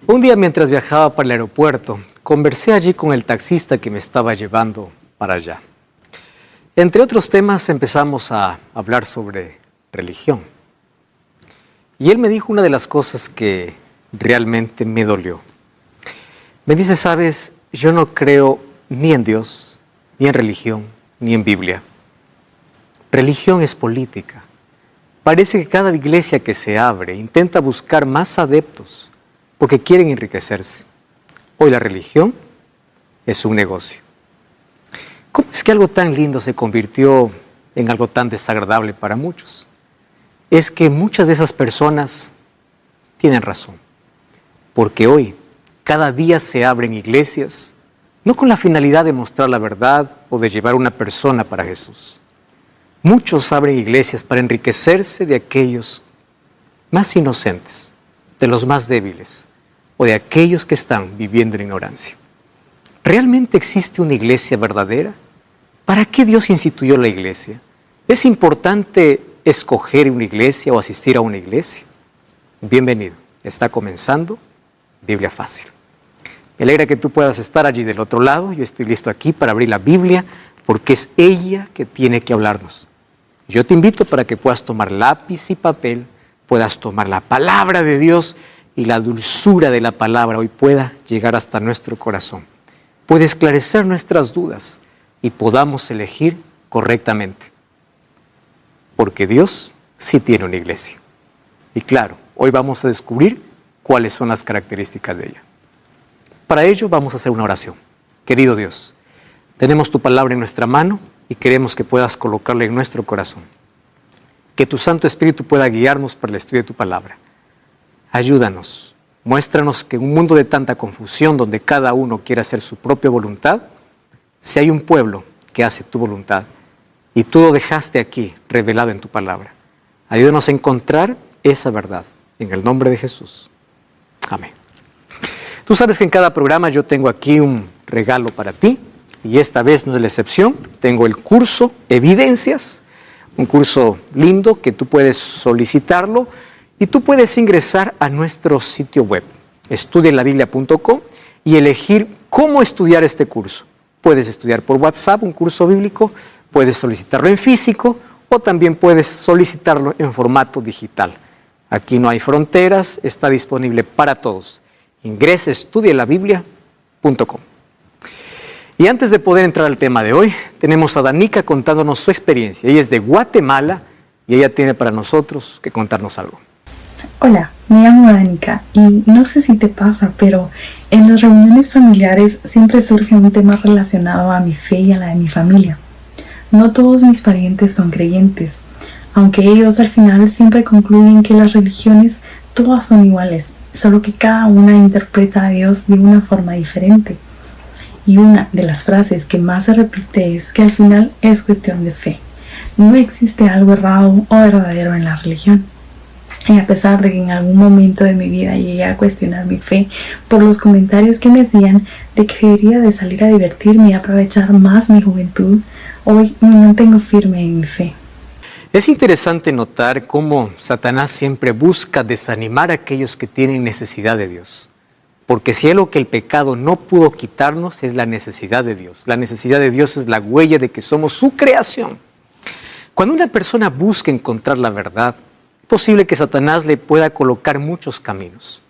Un día mientras viajaba para el aeropuerto, conversé allí con el taxista que me estaba llevando para allá. Entre otros temas empezamos a hablar sobre religión. Y él me dijo una de las cosas que realmente me dolió. Me dice, sabes, yo no creo ni en Dios, ni en religión, ni en Biblia. Religión es política. Parece que cada iglesia que se abre intenta buscar más adeptos porque quieren enriquecerse. Hoy la religión es un negocio. ¿Cómo es que algo tan lindo se convirtió en algo tan desagradable para muchos? Es que muchas de esas personas tienen razón. Porque hoy, cada día se abren iglesias, no con la finalidad de mostrar la verdad o de llevar a una persona para Jesús. Muchos abren iglesias para enriquecerse de aquellos más inocentes, de los más débiles o de aquellos que están viviendo en ignorancia. ¿Realmente existe una iglesia verdadera? ¿Para qué Dios instituyó la iglesia? ¿Es importante escoger una iglesia o asistir a una iglesia? Bienvenido, está comenzando Biblia Fácil. Me alegra que tú puedas estar allí del otro lado. Yo estoy listo aquí para abrir la Biblia porque es ella que tiene que hablarnos. Yo te invito para que puedas tomar lápiz y papel, puedas tomar la palabra de Dios y la dulzura de la palabra hoy pueda llegar hasta nuestro corazón. Puede esclarecer nuestras dudas y podamos elegir correctamente. Porque Dios sí tiene una iglesia. Y claro, hoy vamos a descubrir cuáles son las características de ella. Para ello vamos a hacer una oración. Querido Dios, tenemos tu palabra en nuestra mano y queremos que puedas colocarla en nuestro corazón. Que tu Santo Espíritu pueda guiarnos para el estudio de tu palabra. Ayúdanos, muéstranos que en un mundo de tanta confusión donde cada uno quiere hacer su propia voluntad, si hay un pueblo que hace tu voluntad y tú lo dejaste aquí revelado en tu palabra. Ayúdanos a encontrar esa verdad en el nombre de Jesús. Amén. Tú sabes que en cada programa yo tengo aquí un regalo para ti y esta vez no es la excepción. Tengo el curso Evidencias, un curso lindo que tú puedes solicitarlo y tú puedes ingresar a nuestro sitio web, estudienlabiblia.com y elegir cómo estudiar este curso. Puedes estudiar por WhatsApp un curso bíblico, puedes solicitarlo en físico o también puedes solicitarlo en formato digital. Aquí no hay fronteras, está disponible para todos. Ingresa a estudienlabiblia.com. Y antes de poder entrar al tema de hoy, tenemos a Danica contándonos su experiencia. Ella es de Guatemala y ella tiene para nosotros que contarnos algo. Hola, me llamo Danica y no sé si te pasa, pero en las reuniones familiares siempre surge un tema relacionado a mi fe y a la de mi familia. No todos mis parientes son creyentes, aunque ellos al final siempre concluyen que las religiones todas son iguales, solo que cada una interpreta a Dios de una forma diferente. Y una de las frases que más se repite es que al final es cuestión de fe. No existe algo errado o verdadero en la religión. Y a pesar de que en algún momento de mi vida llegué a cuestionar mi fe por los comentarios que me hacían de que debería de salir a divertirme y aprovechar más mi juventud, hoy me mantengo firme en mi fe. Es interesante notar cómo Satanás siempre busca desanimar a aquellos que tienen necesidad de Dios. Porque si algo que el pecado no pudo quitarnos es la necesidad de Dios. La necesidad de Dios es la huella de que somos su creación. Cuando una persona busca encontrar la verdad, es posible que Satanás le pueda colocar muchos caminos.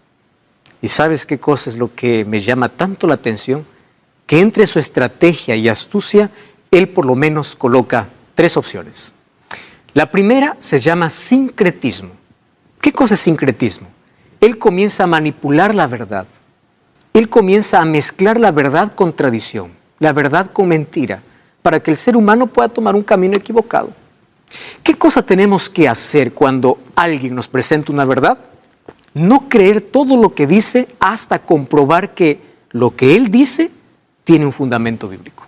¿Y sabes qué cosa es lo que me llama tanto la atención? Que entre su estrategia y astucia, él por lo menos coloca 3 opciones. La primera se llama sincretismo. ¿Qué cosa es sincretismo? Él comienza a manipular la verdad. Él comienza a mezclar la verdad con tradición, la verdad con mentira, para que el ser humano pueda tomar un camino equivocado. ¿Qué cosa tenemos que hacer cuando alguien nos presenta una verdad? No creer todo lo que dice hasta comprobar que lo que él dice tiene un fundamento bíblico.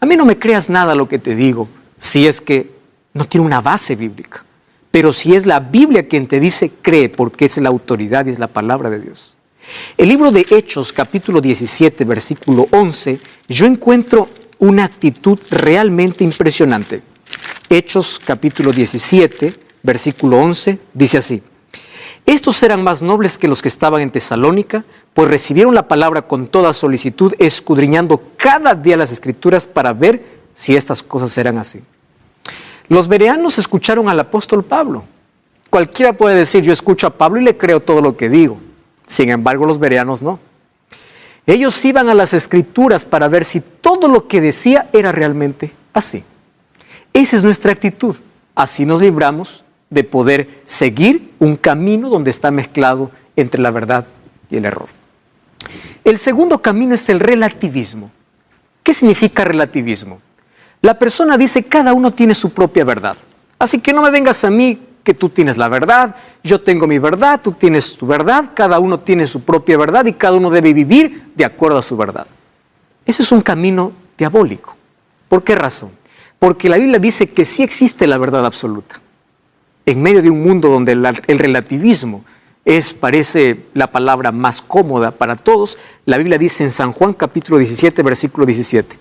A mí no me creas nada lo que te digo si es que no tiene una base bíblica. Pero si es la Biblia quien te dice, cree, porque es la autoridad y es la palabra de Dios. El libro de Hechos, capítulo 17, versículo 11, yo encuentro una actitud realmente impresionante. Hechos, capítulo 17, versículo 11, dice así: Estos eran más nobles que los que estaban en Tesalónica, pues recibieron la palabra con toda solicitud, escudriñando cada día las Escrituras para ver si estas cosas eran así. Los bereanos escucharon al apóstol Pablo. Cualquiera puede decir, yo escucho a Pablo y le creo todo lo que digo. Sin embargo, los bereanos no. Ellos iban a las Escrituras para ver si todo lo que decía era realmente así. Esa es nuestra actitud. Así nos libramos de poder seguir un camino donde está mezclado entre la verdad y el error. El segundo camino es el relativismo. ¿Qué significa relativismo? La persona dice, cada uno tiene su propia verdad. Así que no me vengas a mí que tú tienes la verdad, yo tengo mi verdad, tú tienes tu verdad, cada uno tiene su propia verdad y cada uno debe vivir de acuerdo a su verdad. Ese es un camino diabólico. ¿Por qué razón? Porque la Biblia dice que sí existe la verdad absoluta. En medio de un mundo donde el relativismo parece la palabra más cómoda para todos, la Biblia dice en San Juan capítulo 17, versículo 17,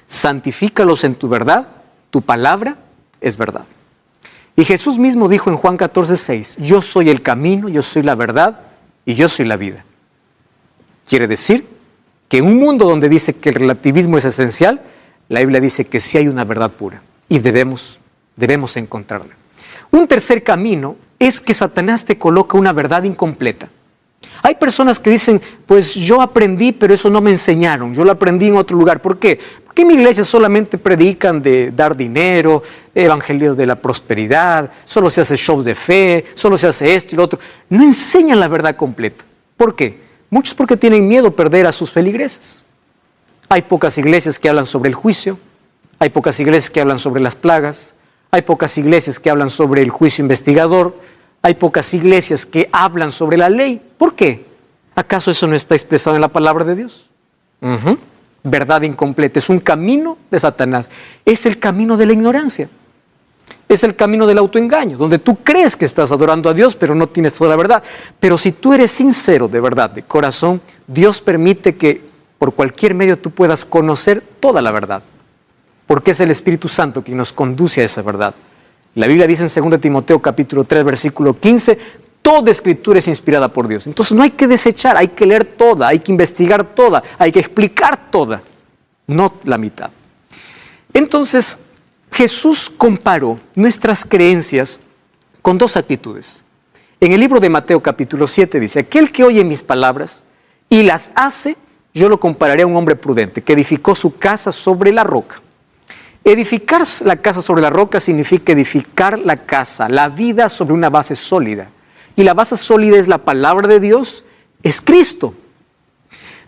santifícalos en tu verdad, tu palabra es verdad. Y Jesús mismo dijo en Juan 14, 6, yo soy el camino, yo soy la verdad y yo soy la vida. Quiere decir que en un mundo donde dice que el relativismo es esencial, la Biblia dice que sí hay una verdad pura y debemos encontrarla. Un tercer camino es que Satanás te coloca una verdad incompleta. Hay personas que dicen, pues yo aprendí, pero eso no me enseñaron, yo lo aprendí en otro lugar. ¿Por qué? Porque en mi iglesia solamente predican de dar dinero, evangelios de la prosperidad, solo se hace shows de fe, solo se hace esto y lo otro. No enseñan la verdad completa. ¿Por qué? Muchos porque tienen miedo a perder a sus feligreses. Hay pocas iglesias que hablan sobre el juicio, hay pocas iglesias que hablan sobre las plagas, hay pocas iglesias que hablan sobre el juicio investigador, hay pocas iglesias que hablan sobre la ley. ¿Por qué? ¿Acaso eso no está expresado en la palabra de Dios? Verdad incompleta. Es un camino de Satanás. Es el camino de la ignorancia. Es el camino del autoengaño, donde tú crees que estás adorando a Dios, pero no tienes toda la verdad. Pero si tú eres sincero de verdad, de corazón, Dios permite que por cualquier medio tú puedas conocer toda la verdad. Porque es el Espíritu Santo quien nos conduce a esa verdad. La Biblia dice en 2 Timoteo capítulo 3, versículo 15, toda escritura es inspirada por Dios. Entonces no hay que desechar, hay que leer toda, hay que investigar toda, hay que explicar toda, no la mitad. Entonces Jesús comparó nuestras creencias con dos actitudes. En el libro de Mateo capítulo 7 dice, aquel que oye mis palabras y las hace, yo lo compararé a un hombre prudente que edificó su casa sobre la roca. Edificar la casa sobre la roca significa edificar la casa, la vida sobre una base sólida. Y la base sólida es la palabra de Dios, es Cristo.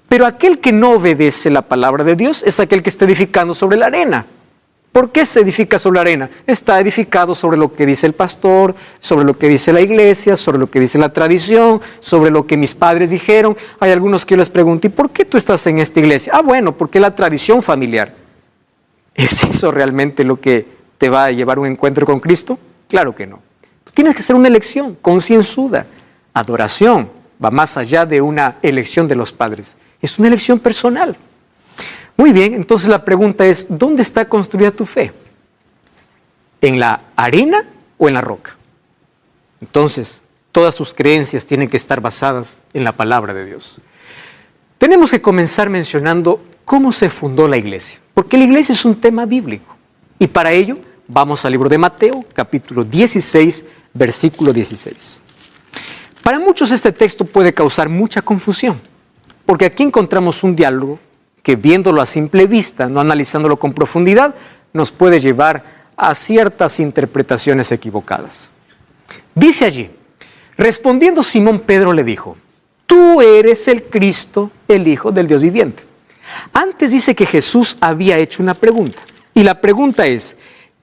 Pero aquel que no obedece la palabra de Dios es aquel que está edificando sobre la arena. ¿Por qué se edifica sobre la arena? Está edificado sobre lo que dice el pastor, sobre lo que dice la iglesia, sobre lo que dice la tradición, sobre lo que mis padres dijeron. Hay algunos que yo les pregunto, ¿y por qué tú estás en esta iglesia? Ah, bueno, porque es la tradición familiar. ¿Es eso realmente lo que te va a llevar a un encuentro con Cristo? Claro que no. Tú tienes que hacer una elección concienzuda. Adoración va más allá de una elección de los padres. Es una elección personal. Muy bien, entonces la pregunta es, ¿dónde está construida tu fe? ¿En la arena o en la roca? Entonces, todas sus creencias tienen que estar basadas en la palabra de Dios. Tenemos que comenzar mencionando cómo se fundó la iglesia, porque la iglesia es un tema bíblico. Y para ello, vamos al libro de Mateo, capítulo 16, versículo 16. Para muchos este texto puede causar mucha confusión, porque aquí encontramos un diálogo que viéndolo a simple vista, no analizándolo con profundidad, nos puede llevar a ciertas interpretaciones equivocadas. Dice allí, respondiendo Simón Pedro le dijo, tú eres el Cristo, el Hijo del Dios viviente. Antes dice que Jesús había hecho una pregunta, y la pregunta es,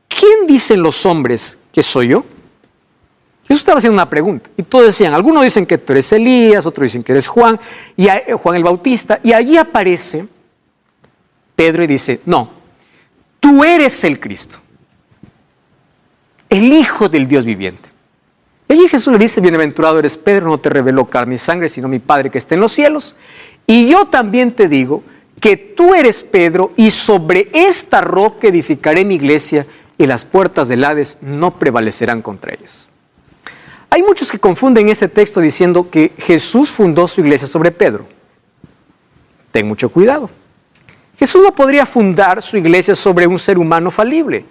¿quién dicen los hombres que soy yo? Jesús estaba haciendo una pregunta, y todos decían, algunos dicen que tú eres Elías, otros dicen que eres Juan el Bautista, y allí aparece Pedro y dice, no, tú eres el Cristo, el Hijo del Dios viviente. Y allí Jesús le dice, bienaventurado eres Pedro, no te reveló carne y sangre, sino mi Padre que está en los cielos. Y yo también te digo que tú eres Pedro, y sobre esta roca edificaré mi iglesia, y las puertas del Hades no prevalecerán contra ellas. Hay muchos que confunden ese texto diciendo que Jesús fundó su iglesia sobre Pedro. Ten mucho cuidado. Jesús no podría fundar su iglesia sobre un ser humano falible.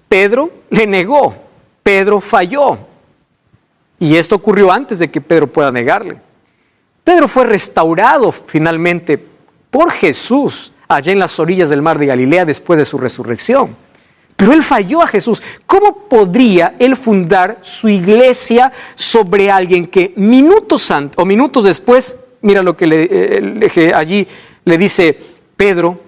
Pedro le negó, Pedro falló. Y esto ocurrió antes de que Pedro pueda negarle. Pedro fue restaurado finalmente por Jesús allá en las orillas del mar de Galilea después de su resurrección. Pero él falló a Jesús. ¿Cómo podría él fundar su iglesia sobre alguien que minutos antes o minutos después, mira lo que allí le dice Pedro?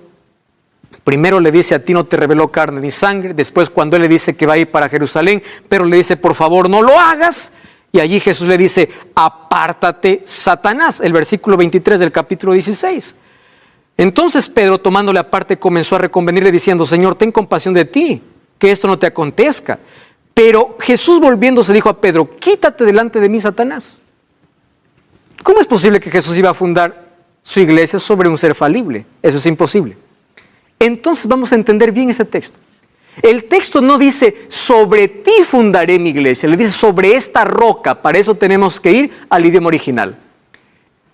Primero le dice: a ti no te reveló carne ni sangre. Después, cuando él le dice que va a ir para Jerusalén, Pedro le dice: por favor, no lo hagas. Y allí Jesús le dice: apártate, Satanás. El versículo 23 del capítulo 16. Entonces Pedro, tomándole aparte, comenzó a reconvenirle diciendo: Señor, ten compasión de ti, que esto no te acontezca. Pero Jesús, volviéndose, dijo a Pedro: quítate delante de mí, Satanás. ¿Cómo es posible que Jesús iba a fundar su iglesia sobre un ser falible? Eso es imposible. Entonces vamos a entender bien este texto. El texto no dice: sobre ti fundaré mi iglesia, le dice: sobre esta roca. Para eso tenemos que ir al idioma original.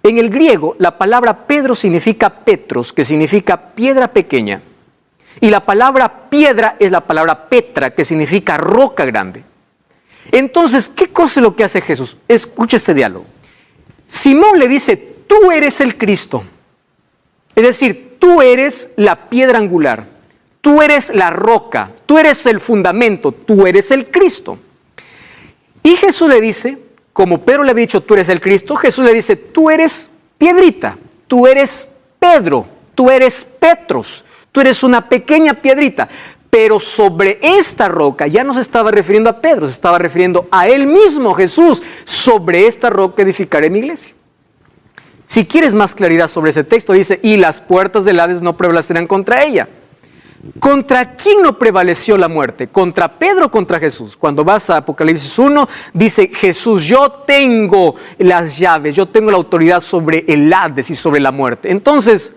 En el griego, la palabra Pedro significa Petros, que significa piedra pequeña. Y la palabra piedra es la palabra Petra, que significa roca grande. Entonces, ¿qué cosa es lo que hace Jesús? Escucha este diálogo. Simón le dice: tú eres el Cristo. Es decir, tú eres la piedra angular. Tú eres la roca. Tú eres el fundamento. Tú eres el Cristo. Y Jesús le dice, como Pedro le había dicho: tú eres el Cristo, Jesús le dice: tú eres piedrita, tú eres Pedro, tú eres Petros, tú eres una pequeña piedrita. Pero sobre esta roca, ya no se estaba refiriendo a Pedro, se estaba refiriendo a él mismo, Jesús: sobre esta roca edificaré mi iglesia. Si quieres más claridad sobre ese texto, dice: y las puertas del Hades no prevalecerán contra ella. ¿Contra quién no prevaleció la muerte? ¿Contra Pedro o contra Jesús? Cuando vas a Apocalipsis 1, dice Jesús: yo tengo las llaves, yo tengo la autoridad sobre el Hades y sobre la muerte. Entonces,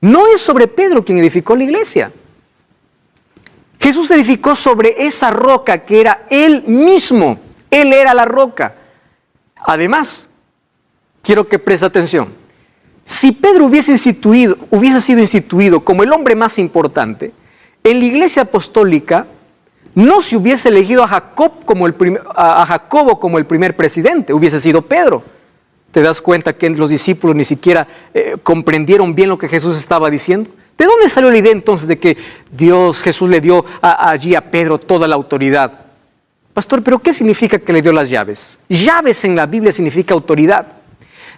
no es sobre Pedro quien edificó la iglesia. Jesús edificó sobre esa roca que era él mismo. Él era la roca. Además, quiero que preste atención. Si Pedro hubiese sido instituido como el hombre más importante, en la iglesia apostólica no se hubiese elegido a Jacobo como el primer presidente, hubiese sido Pedro. ¿Te das cuenta que los discípulos ni siquiera comprendieron bien lo que Jesús estaba diciendo? ¿De dónde salió la idea entonces de que Jesús le dio allí a Pedro toda la autoridad? Pastor, ¿pero qué significa que le dio las llaves? Llaves en la Biblia significa autoridad.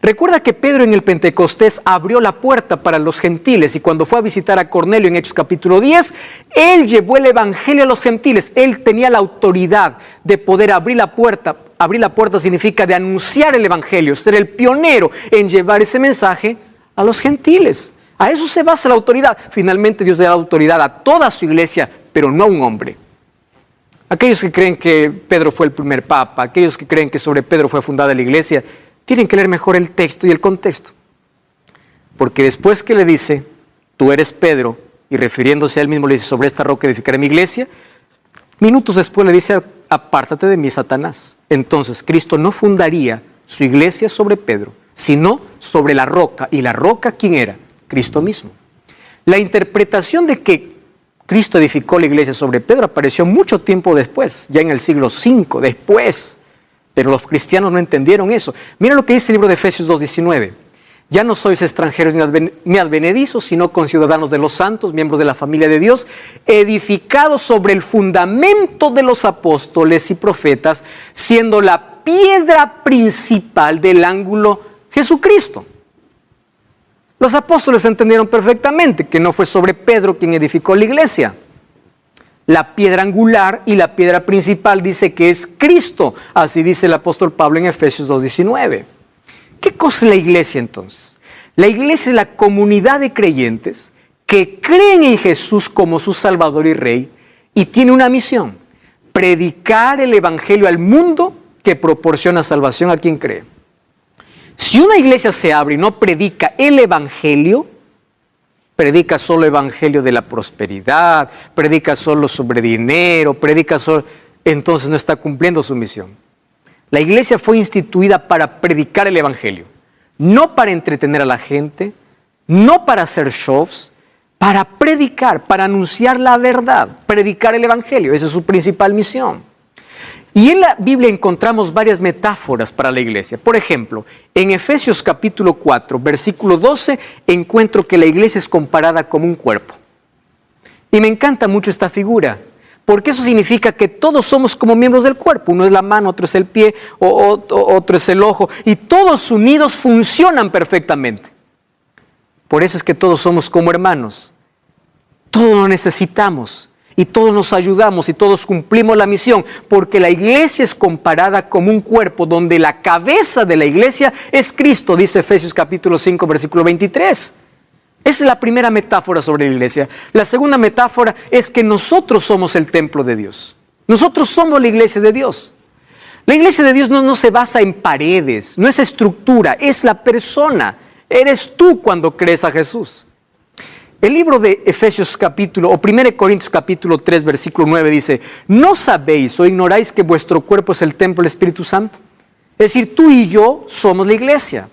Recuerda que Pedro en el Pentecostés abrió la puerta para los gentiles, y cuando fue a visitar a Cornelio en Hechos capítulo 10, él llevó el evangelio a los gentiles. Él tenía la autoridad de poder abrir la puerta. Abrir la puerta significa de anunciar el evangelio, ser el pionero en llevar ese mensaje a los gentiles. A eso se basa la autoridad. Finalmente Dios da la autoridad a toda su iglesia, pero no a un hombre. Aquellos que creen que Pedro fue el primer papa, aquellos que creen que sobre Pedro fue fundada la iglesia, tienen que leer mejor el texto y el contexto. Porque después que le dice: tú eres Pedro, y refiriéndose a él mismo le dice: sobre esta roca edificaré mi iglesia, minutos después le dice: apártate de mí, Satanás. Entonces Cristo no fundaría su iglesia sobre Pedro, sino sobre la roca. ¿Y la roca quién era? Cristo mismo. La interpretación de que Cristo edificó la iglesia sobre Pedro apareció mucho tiempo después, ya en el siglo V después. Pero los cristianos no entendieron eso. Mira lo que dice el libro de Efesios 2:19. Ya no sois extranjeros ni advenedizos, sino conciudadanos de los santos, miembros de la familia de Dios, edificados sobre el fundamento de los apóstoles y profetas, siendo la piedra principal del ángulo Jesucristo. Los apóstoles entendieron perfectamente que no fue sobre Pedro quien edificó la iglesia. La piedra angular y la piedra principal dice que es Cristo. Así dice el apóstol Pablo en Efesios 2:19. ¿Qué cosa es la iglesia entonces? La iglesia es la comunidad de creyentes que creen en Jesús como su Salvador y Rey, y tiene una misión: predicar el evangelio al mundo que proporciona salvación a quien cree. Si una iglesia se abre y no predica el evangelio, predica solo evangelio de la prosperidad, predica solo sobre dinero, predica solo, entonces no está cumpliendo su misión. La iglesia fue instituida para predicar el evangelio, no para entretener a la gente, no para hacer shows, para predicar, para anunciar la verdad, predicar el evangelio. Esa es su principal misión. Y en la Biblia encontramos varias metáforas para la iglesia. Por ejemplo, en Efesios capítulo 4, versículo 12, encuentro que la iglesia es comparada como un cuerpo. Y me encanta mucho esta figura, porque eso significa que todos somos como miembros del cuerpo. Uno es la mano, otro es el pie, otro es el ojo, y todos unidos funcionan perfectamente. Por eso es que todos somos como hermanos. Todos lo necesitamos. Y todos nos ayudamos y todos cumplimos la misión, porque la iglesia es comparada como un cuerpo donde la cabeza de la iglesia es Cristo, dice Efesios capítulo 5, versículo 23. Esa es la primera metáfora sobre la iglesia. La segunda metáfora es que nosotros somos el templo de Dios. Nosotros somos la iglesia de Dios. La iglesia de Dios no se basa en paredes, no es estructura, es la persona. Eres tú cuando crees a Jesús. El libro de Efesios capítulo, o 1 Corintios capítulo 3, versículo 9 dice: ¿no sabéis o ignoráis que vuestro cuerpo es el templo del Espíritu Santo? Es decir, tú y yo somos la iglesia.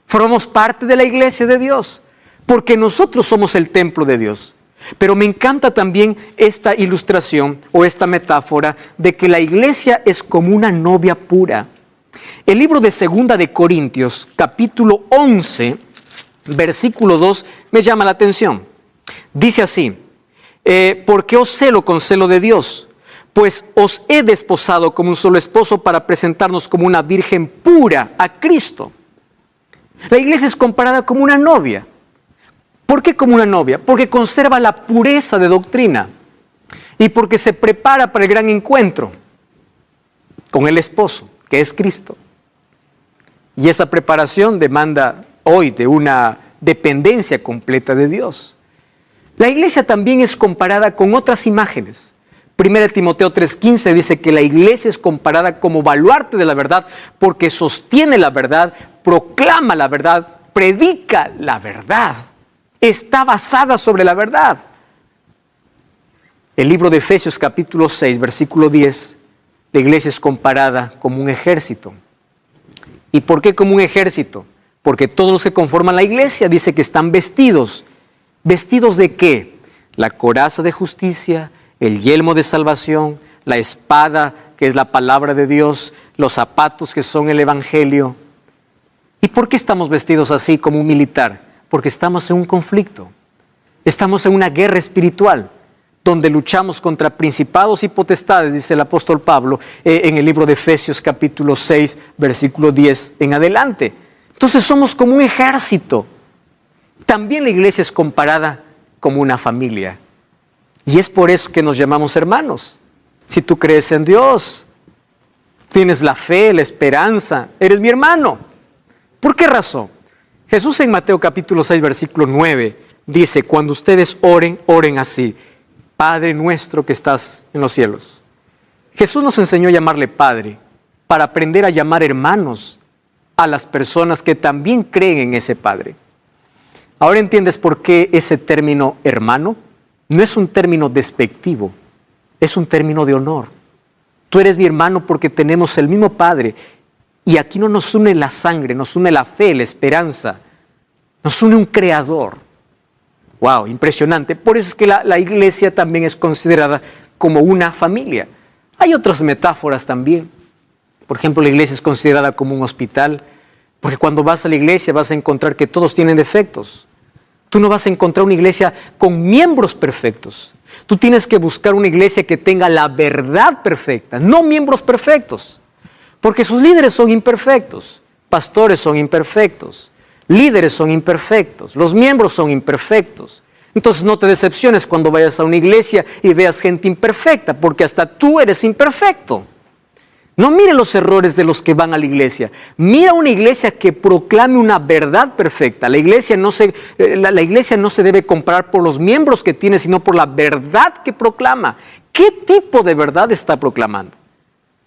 Formamos parte de la iglesia de Dios, porque nosotros somos el templo de Dios. Pero me encanta también esta ilustración o esta metáfora de que la iglesia es como una novia pura. El libro de 2 de Corintios capítulo 11, versículo 2 me llama la atención. Dice así: porque os celo con celo de Dios, pues os he desposado como un solo esposo para presentarnos como una virgen pura a Cristo. La iglesia es comparada como una novia. ¿Por qué como una novia? Porque conserva la pureza de doctrina y porque se prepara para el gran encuentro con el esposo, que es Cristo. Y esa preparación demanda hoy de una dependencia completa de Dios. La iglesia también es comparada con otras imágenes. 1 Timoteo 3:15 dice que la iglesia es comparada como baluarte de la verdad porque sostiene la verdad, proclama la verdad, predica la verdad, está basada sobre la verdad. El libro de Efesios capítulo 6, versículo 10, la iglesia es comparada como un ejército. ¿Y por qué como un ejército? Porque todos los que conforman la iglesia dice que están vestidos. ¿Vestidos de qué? La coraza de justicia, el yelmo de salvación, la espada que es la palabra de Dios, los zapatos que son el evangelio. ¿Y por qué estamos vestidos así como un militar? Porque estamos en un conflicto. Estamos en una guerra espiritual donde luchamos contra principados y potestades, dice el apóstol Pablo en el libro de Efesios capítulo 6, versículo 10 en adelante. Entonces somos como un ejército. También la iglesia es comparada como una familia. Y es por eso que nos llamamos hermanos. Si tú crees en Dios, tienes la fe, la esperanza, eres mi hermano. ¿Por qué razón? Jesús en Mateo capítulo 6, versículo 9, dice: cuando ustedes oren, oren así: Padre nuestro que estás en los cielos. Jesús nos enseñó a llamarle Padre para aprender a llamar hermanos a las personas que también creen en ese Padre. Ahora entiendes por qué ese término hermano no es un término despectivo, es un término de honor. Tú eres mi hermano porque tenemos el mismo Padre y aquí no nos une la sangre, nos une la fe, la esperanza, nos une un Creador. ¡Wow! Impresionante. Por eso es que la iglesia también es considerada como una familia. Hay otras metáforas también. Por ejemplo, la iglesia es considerada como un hospital, porque cuando vas a la iglesia vas a encontrar que todos tienen defectos. Tú no vas a encontrar una iglesia con miembros perfectos. Tú tienes que buscar una iglesia que tenga la verdad perfecta, no miembros perfectos. Porque sus líderes son imperfectos, pastores son imperfectos, líderes son imperfectos, los miembros son imperfectos. Entonces no te decepciones cuando vayas a una iglesia y veas gente imperfecta, porque hasta tú eres imperfecto. No mire los errores de los que van a la iglesia. Mira una iglesia que proclame una verdad perfecta. La iglesia no se debe comparar por los miembros que tiene, sino por la verdad que proclama. ¿Qué tipo de verdad está proclamando?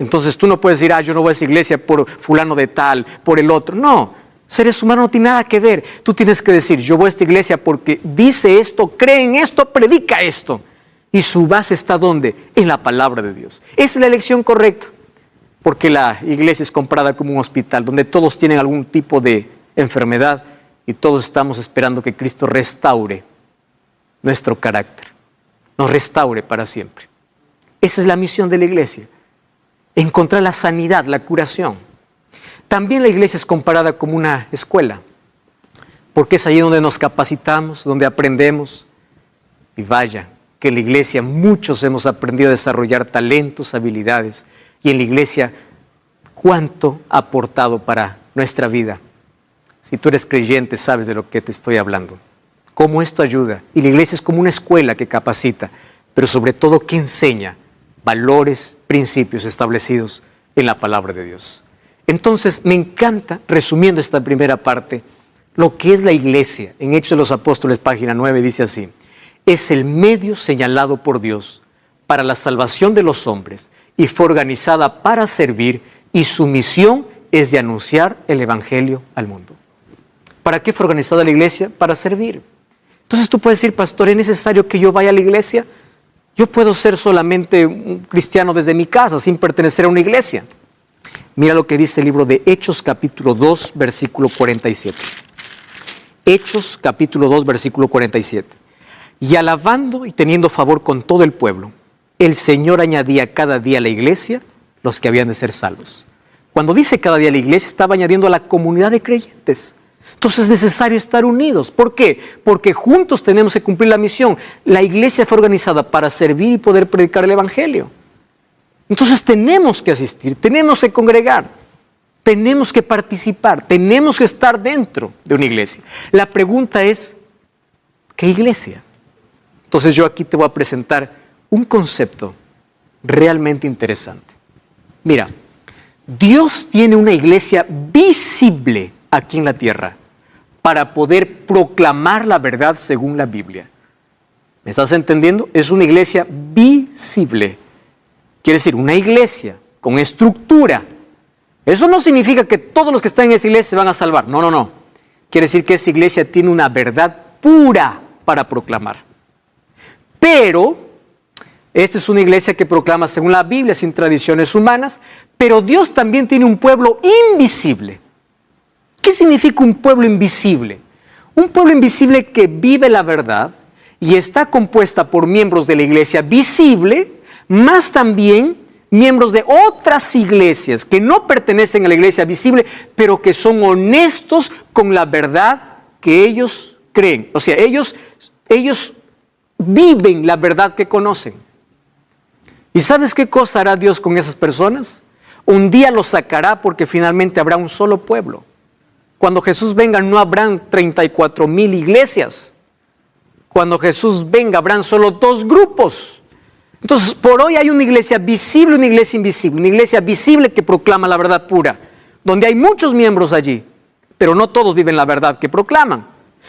Entonces tú no puedes decir: yo no voy a esa iglesia por fulano de tal, por el otro. No, seres humanos no tiene nada que ver. Tú tienes que decir: yo voy a esta iglesia porque dice esto, cree en esto, predica esto. Y su base está ¿dónde? En la palabra de Dios. Esa es la elección correcta. porque la iglesia es comparada como un hospital donde todos tienen algún tipo de enfermedad y todos estamos esperando que Cristo restaure nuestro carácter, nos restaure para siempre. Esa es la misión de la iglesia, encontrar la sanidad, la curación. También la iglesia es comparada como una escuela, porque es ahí donde nos capacitamos, donde aprendemos. Y vaya, que en la iglesia muchos hemos aprendido a desarrollar talentos, habilidades, y en la iglesia cuánto ha aportado para nuestra vida. Si tú eres creyente, sabes de lo que te estoy hablando. Cómo esto ayuda. Y la iglesia es como una escuela que capacita, pero sobre todo que enseña valores, principios establecidos en la palabra de Dios. Entonces, me encanta, resumiendo esta primera parte, lo que es la iglesia. En Hechos de los Apóstoles, página 9, dice así: es el medio señalado por Dios para la salvación de los hombres y fue organizada para servir, y su misión es de anunciar el evangelio al mundo. ¿Para qué fue organizada la iglesia? Para servir. Entonces tú puedes decir, pastor, ¿es necesario que yo vaya a la iglesia? Yo puedo ser solamente un cristiano desde mi casa, sin pertenecer a una iglesia. Mira lo que dice el libro de Hechos, capítulo 2, versículo 47. Hechos, capítulo 2, versículo 47. Y alabando y teniendo favor con todo el pueblo, el Señor añadía cada día a la iglesia los que habían de ser salvos. Cuando dice cada día a la iglesia, estaba añadiendo a la comunidad de creyentes. Entonces es necesario estar unidos. ¿Por qué? Porque juntos tenemos que cumplir la misión. La iglesia fue organizada para servir y poder predicar el evangelio. Entonces tenemos que asistir, tenemos que congregar, tenemos que participar, tenemos que estar dentro de una iglesia. La pregunta es, ¿qué iglesia? Entonces yo aquí te voy a presentar un concepto realmente interesante. Mira, Dios tiene una iglesia visible aquí en la tierra para poder proclamar la verdad según la Biblia. ¿Me estás entendiendo? Es una iglesia visible. Quiere decir, una iglesia con estructura. Eso no significa que todos los que están en esa iglesia se van a salvar. No, no, no. Quiere decir que esa iglesia tiene una verdad pura para proclamar. Pero esta es una iglesia que proclama según la Biblia, sin tradiciones humanas, pero Dios también tiene un pueblo invisible. ¿Qué significa un pueblo invisible? Un pueblo invisible que vive la verdad y está compuesta por miembros de la iglesia visible, más también miembros de otras iglesias que no pertenecen a la iglesia visible, pero que son honestos con la verdad que ellos creen. O sea, ellos viven la verdad que conocen. ¿Y sabes qué cosa hará Dios con esas personas? Un día los sacará porque finalmente habrá un solo pueblo. Cuando Jesús venga no habrán 34,000 iglesias. Cuando Jesús venga habrán solo 2 grupos. Entonces, por hoy hay una iglesia visible y una iglesia invisible. Una iglesia visible que proclama la verdad pura, donde hay muchos miembros allí, pero no todos viven la verdad que proclaman.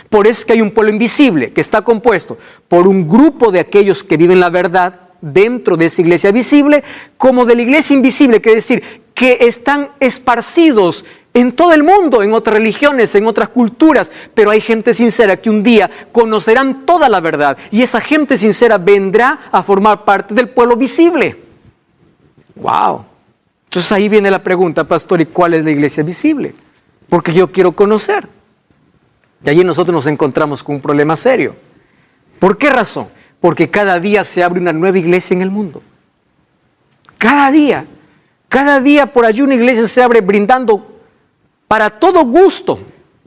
Por eso es que hay un pueblo invisible que está compuesto por un grupo de aquellos que viven la verdad dentro de esa iglesia visible, como de la iglesia invisible, que es decir, que están esparcidos en todo el mundo, en otras religiones, en otras culturas, pero hay gente sincera que un día conocerán toda la verdad y esa gente sincera vendrá a formar parte del pueblo visible. ¡Wow! Entonces ahí viene la pregunta, pastor, ¿y cuál es la iglesia visible? Porque yo quiero conocer. Y allí nosotros nos encontramos con un problema serio. ¿Por qué razón? Porque cada día se abre una nueva iglesia en el mundo. Cada día por allí una iglesia se abre brindando para todo gusto.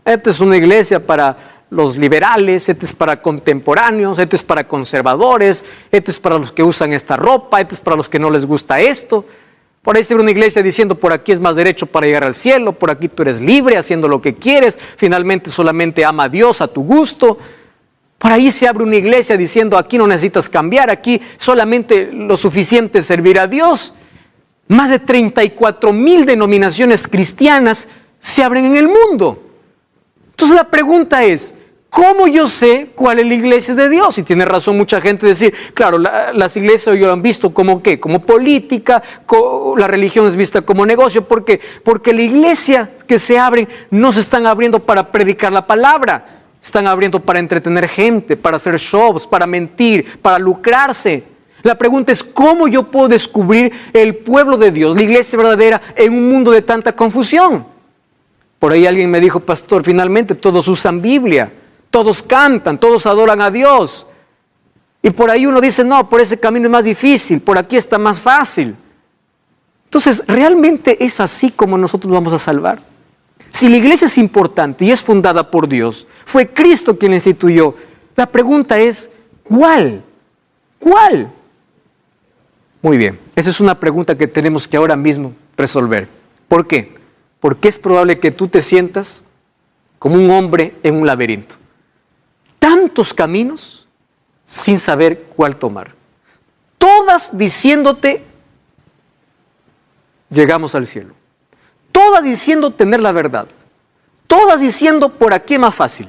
Esta es una iglesia para los liberales, esta es para contemporáneos, esta es para conservadores, esta es para los que usan esta ropa, esta es para los que no les gusta esto. Por ahí se abre una iglesia diciendo, por aquí es más derecho para llegar al cielo, por aquí tú eres libre haciendo lo que quieres, finalmente solamente ama a Dios a tu gusto. Por ahí se abre una iglesia diciendo, aquí no necesitas cambiar, aquí solamente lo suficiente es servir a Dios. Más de 34,000 denominaciones cristianas se abren en el mundo. Entonces la pregunta es, ¿cómo yo sé cuál es la iglesia de Dios? Y tiene razón mucha gente decir, claro, las iglesias hoy lo han visto como ¿qué? Como política, la religión es vista como negocio. ¿Por qué? Porque la iglesia que se abren no se están abriendo para predicar la palabra, están abriendo para entretener gente, para hacer shows, para mentir, para lucrarse. La pregunta es, ¿cómo yo puedo descubrir el pueblo de Dios, la iglesia verdadera, en un mundo de tanta confusión? Por ahí alguien me dijo, pastor, finalmente todos usan Biblia, todos cantan, todos adoran a Dios. Y por ahí uno dice, no, por ese camino es más difícil, por aquí está más fácil. Entonces, ¿realmente es así como nosotros vamos a salvar? Si la iglesia es importante y es fundada por Dios, fue Cristo quien la instituyó, la pregunta es, ¿cuál? ¿Cuál? Muy bien, esa es una pregunta que tenemos que ahora mismo resolver. ¿Por qué? Porque es probable que tú te sientas como un hombre en un laberinto. Tantos caminos sin saber cuál tomar. Todas diciéndote, llegamos al cielo. Todas diciendo tener la verdad. Todas diciendo por aquí es más fácil.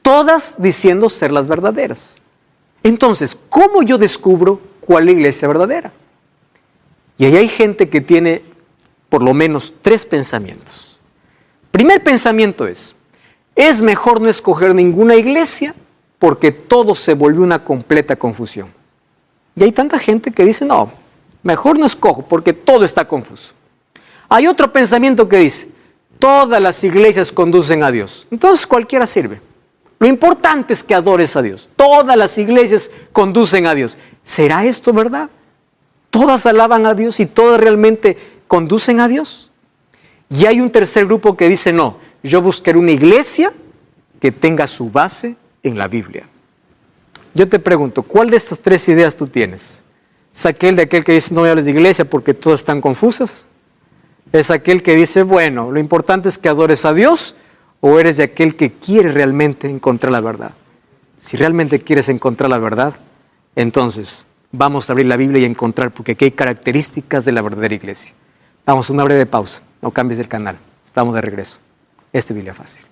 Todas diciendo ser las verdaderas. Entonces, ¿cómo yo descubro cuál es la iglesia verdadera? Y ahí hay gente que tiene por lo menos 3 pensamientos. Primer pensamiento es mejor no escoger ninguna iglesia porque todo se volvió una completa confusión. Y hay tanta gente que dice, no, mejor no escojo porque todo está confuso. Hay otro pensamiento que dice, todas las iglesias conducen a Dios, entonces cualquiera sirve. Lo importante es que adores a Dios. Todas las iglesias conducen a Dios. ¿Será esto verdad? ¿Todas alaban a Dios y todas realmente conducen a Dios? Y hay un tercer grupo que dice, no, yo buscaré una iglesia que tenga su base en la Biblia. Yo te pregunto, ¿cuál de estas 3 ideas tú tienes? ¿Es aquel que dice, no me hables de iglesia porque todas están confusas? ¿Es aquel que dice, bueno, lo importante es que adores a Dios? ¿O eres de aquel que quiere realmente encontrar la verdad? Si realmente quieres encontrar la verdad, entonces vamos a abrir la Biblia y encontrar, porque aquí hay características de la verdadera iglesia. Vamos a una breve pausa, no cambies el canal, estamos de regreso. Este es Biblia Fácil.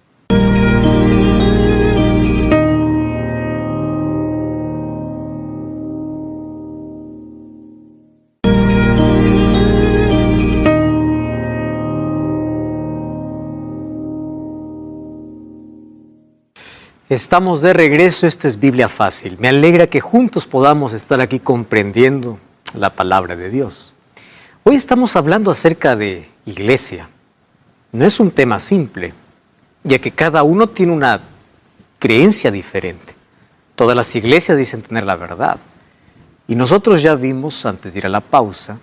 Estamos de regreso, esto es Biblia Fácil. Me alegra que juntos podamos estar aquí comprendiendo la palabra de Dios. Hoy estamos hablando acerca de iglesia. No es un tema simple, ya que cada uno tiene una creencia diferente. Todas las iglesias dicen tener la verdad. Y nosotros ya vimos, antes de ir a la pausa,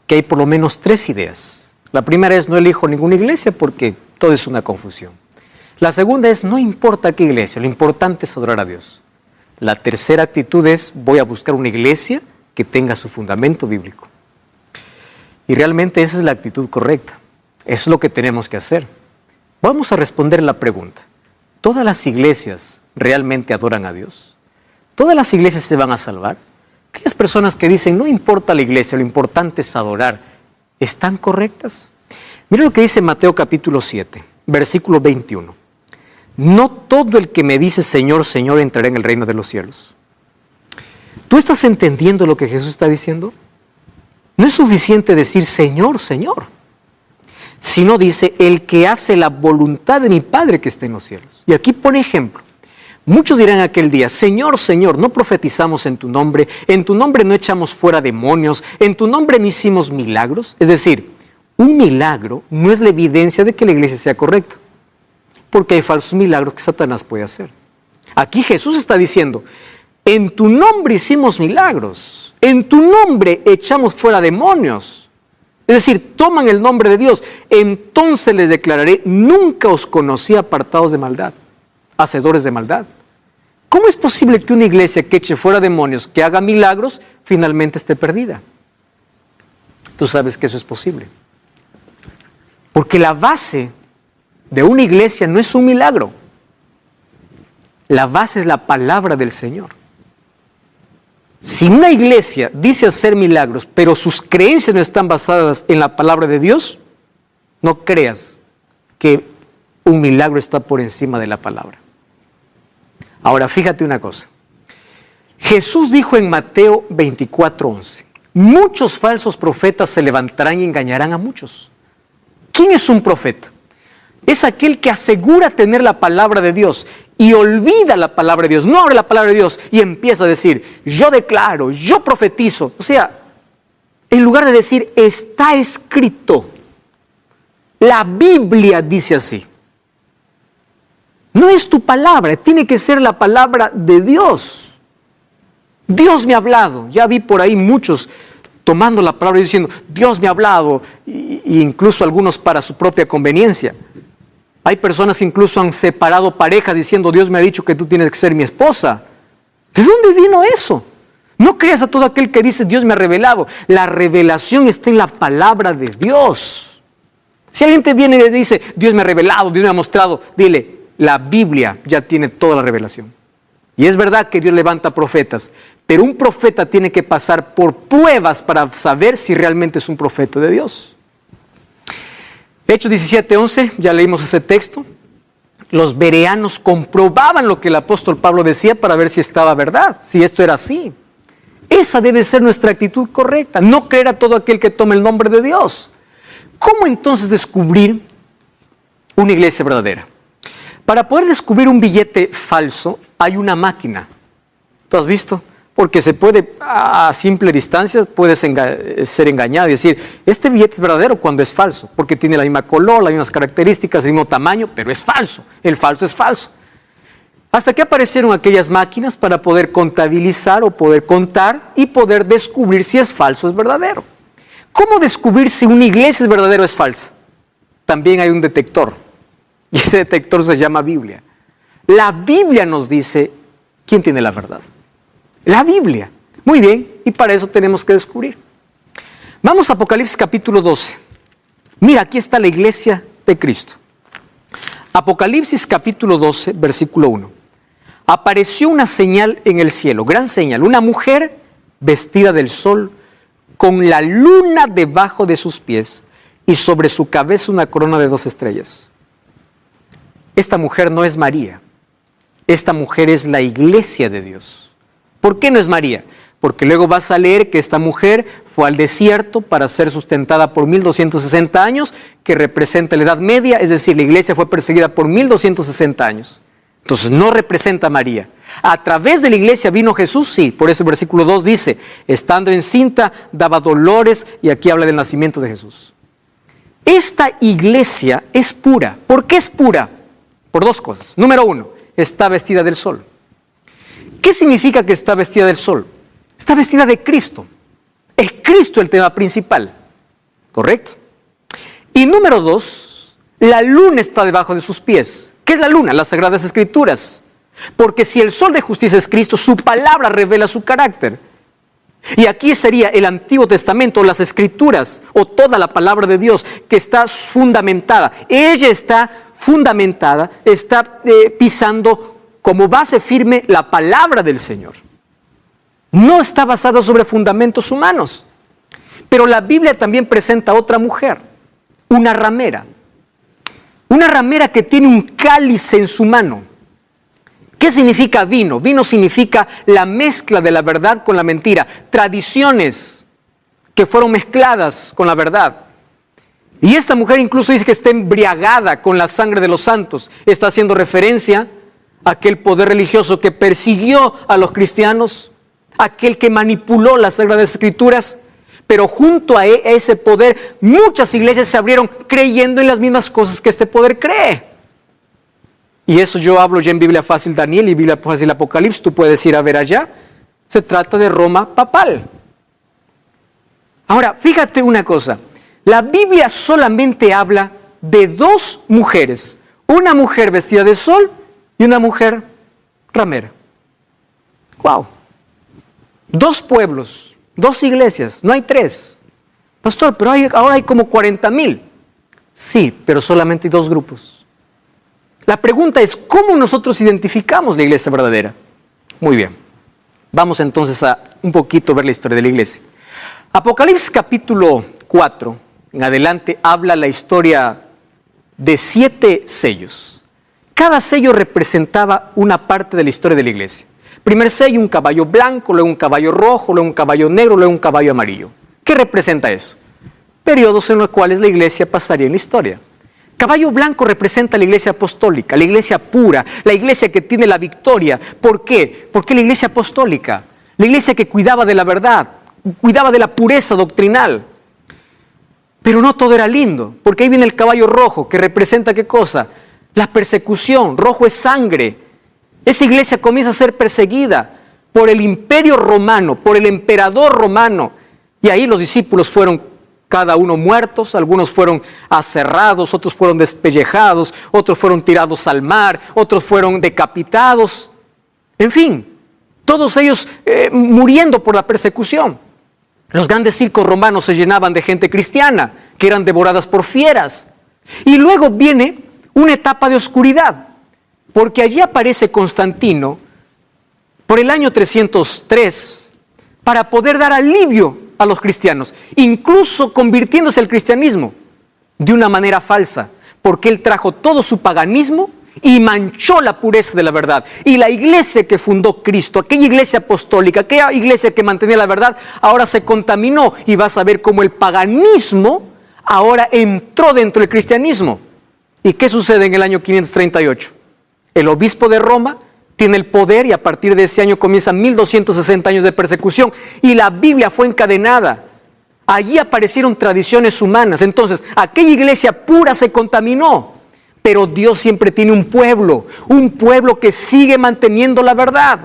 que hay por lo menos 3 ideas. La primera es no elijo ninguna iglesia porque todo es una confusión. La segunda es, no importa qué iglesia, lo importante es adorar a Dios. La tercera actitud es, voy a buscar una iglesia que tenga su fundamento bíblico. Y realmente esa es la actitud correcta. Eso es lo que tenemos que hacer. Vamos a responder la pregunta. ¿Todas las iglesias realmente adoran a Dios? ¿Todas las iglesias se van a salvar? Aquellas personas que dicen, no importa la iglesia, lo importante es adorar, ¿están correctas? Mira lo que dice Mateo capítulo 7, versículo 21. No todo el que me dice Señor, Señor entrará en el reino de los cielos. ¿Tú estás entendiendo lo que Jesús está diciendo? No es suficiente decir Señor, Señor, sino dice el que hace la voluntad de mi Padre que está en los cielos. Y aquí pone ejemplo. Muchos dirán aquel día, Señor, Señor, no profetizamos en tu nombre no echamos fuera demonios, en tu nombre no hicimos milagros. Es decir, un milagro no es la evidencia de que la iglesia sea correcta. Porque hay falsos milagros que Satanás puede hacer. Aquí Jesús está diciendo, en tu nombre hicimos milagros, en tu nombre echamos fuera demonios. Es decir, toman el nombre de Dios, entonces les declararé, nunca os conocí apartados de maldad, hacedores de maldad. ¿Cómo es posible que una iglesia que eche fuera demonios, que haga milagros, finalmente esté perdida? Tú sabes que eso es posible. Porque la base de una iglesia no es un milagro. La base es la palabra del Señor. Si una iglesia dice hacer milagros, pero sus creencias no están basadas en la palabra de Dios, no creas que un milagro está por encima de la palabra. Ahora, fíjate una cosa. Jesús dijo en Mateo 24:11, muchos falsos profetas se levantarán y engañarán a muchos. ¿Quién es un profeta? es aquel que asegura tener la palabra de Dios y olvida la palabra de Dios, no abre la palabra de Dios y empieza a decir, yo declaro, yo profetizo. O sea, en lugar de decir, está escrito, la Biblia dice así. No es tu palabra, tiene que ser la palabra de Dios. Dios me ha hablado. Ya vi por ahí muchos tomando la palabra y diciendo, Dios me ha hablado, e incluso algunos para su propia conveniencia. Hay personas que incluso han separado parejas diciendo, Dios me ha dicho que tú tienes que ser mi esposa. ¿De dónde vino eso? No creas a todo aquel que dice, Dios me ha revelado. La revelación está en la palabra de Dios. Si alguien te viene y te dice, Dios me ha revelado, Dios me ha mostrado, dile, la Biblia ya tiene toda la revelación. Y es verdad que Dios levanta profetas, pero un profeta tiene que pasar por pruebas para saber si realmente es un profeta de Dios. Hechos 17:11, ya leímos ese texto. Los bereanos comprobaban lo que el apóstol Pablo decía para ver si estaba verdad, si esto era así. Esa debe ser nuestra actitud correcta, no creer a todo aquel que tome el nombre de Dios. ¿Cómo entonces descubrir una iglesia verdadera? Para poder descubrir un billete falso, hay una máquina. ¿Tú has visto? Porque se puede, a simple distancia, puedes ser engañado y decir, este billete es verdadero cuando es falso, porque tiene la misma color, las mismas características, el mismo tamaño, pero es falso. El falso es falso. Hasta que aparecieron aquellas máquinas para poder contabilizar o poder contar y poder descubrir si es falso o es verdadero. ¿Cómo descubrir si una iglesia es verdadera o es falsa? También hay un detector. Y ese detector se llama Biblia. La Biblia nos dice quién tiene la verdad. La Biblia. Muy bien, y para eso tenemos que descubrir. Vamos a Apocalipsis capítulo 12. Mira, aquí está la iglesia de Cristo. Apocalipsis capítulo 12, versículo 1. Apareció una señal en el cielo, gran señal, una mujer vestida del sol, con la luna debajo de sus pies y sobre su cabeza una corona de 2 estrellas. Esta mujer no es María, esta mujer es la iglesia de Dios. ¿Por qué no es María? Porque luego vas a leer que esta mujer fue al desierto para ser sustentada por 1260 años, que representa la Edad Media, es decir, la iglesia fue perseguida por 1260 años. Entonces no representa a María. A través de la iglesia vino Jesús, sí, por eso el versículo 2 dice, estando encinta, daba dolores, y aquí habla del nacimiento de Jesús. Esta iglesia es pura. ¿Por qué es pura? Por 2 cosas. Número 1, está vestida del sol. ¿Qué significa que está vestida del sol? Está vestida de Cristo. Es Cristo el tema principal. ¿Correcto? Y número 2, la luna está debajo de sus pies. ¿Qué es la luna? Las Sagradas Escrituras. Porque si el sol de justicia es Cristo, su palabra revela su carácter. Y aquí sería el Antiguo Testamento, las Escrituras, o toda la palabra de Dios, que está fundamentada. Ella está fundamentada, está pisando como base firme la palabra del Señor. No está basada sobre fundamentos humanos. Pero la Biblia también presenta a otra mujer, una ramera. Una ramera que tiene un cáliz en su mano. ¿Qué significa vino? Vino significa la mezcla de la verdad con la mentira. Tradiciones que fueron mezcladas con la verdad. Y esta mujer incluso dice que está embriagada con la sangre de los santos. Está haciendo referencia a aquel poder religioso que persiguió a los cristianos, aquel que manipuló las Sagradas Escrituras. Pero junto a ese poder, muchas iglesias se abrieron creyendo en las mismas cosas que este poder cree. Y eso yo hablo ya en Biblia Fácil Daniel y Biblia Fácil Apocalipsis. Tú puedes ir a ver allá. Se trata de Roma papal. Ahora, fíjate una cosa. La Biblia solamente habla de 2 mujeres. Una mujer vestida de sol y una mujer ramera. ¡Wow! 2 pueblos, 2 iglesias, no hay 3. Pastor, pero ahora hay como 40,000. Sí, pero solamente hay 2 grupos. La pregunta es, ¿cómo nosotros identificamos la iglesia verdadera? Muy bien. Vamos entonces a un poquito ver la historia de la iglesia. Apocalipsis capítulo 4, en adelante, habla la historia de 7 sellos. Cada sello representaba una parte de la historia de la iglesia. Primer sello, un caballo blanco, luego un caballo rojo, luego un caballo negro, luego un caballo amarillo. ¿Qué representa eso? Periodos en los cuales la iglesia pasaría en la historia. Caballo blanco representa la iglesia apostólica, la iglesia pura, la iglesia que tiene la victoria. ¿Por qué? Porque la iglesia apostólica, la iglesia que cuidaba de la verdad, cuidaba de la pureza doctrinal. Pero no todo era lindo, porque ahí viene el caballo rojo, que representa ¿qué cosa? La persecución. Rojo es sangre. Esa iglesia comienza a ser perseguida por el imperio romano, por el emperador romano. Y ahí los discípulos fueron cada uno muertos, algunos fueron aserrados, otros fueron despellejados, otros fueron tirados al mar, otros fueron decapitados. En fin, todos ellos muriendo por la persecución. Los grandes circos romanos se llenaban de gente cristiana, que eran devoradas por fieras. Y luego viene una etapa de oscuridad, porque allí aparece Constantino por el año 303 para poder dar alivio a los cristianos, incluso convirtiéndose al cristianismo de una manera falsa, porque él trajo todo su paganismo y manchó la pureza de la verdad. Y la iglesia que fundó Cristo, aquella iglesia apostólica, aquella iglesia que mantenía la verdad, ahora se contaminó, y vas a ver cómo el paganismo ahora entró dentro del cristianismo. ¿Y qué sucede en el año 538? El obispo de Roma tiene el poder, y a partir de ese año comienzan 1260 años de persecución, y la Biblia fue encadenada. Allí aparecieron tradiciones humanas. Entonces, aquella iglesia pura se contaminó, pero Dios siempre tiene un pueblo que sigue manteniendo la verdad.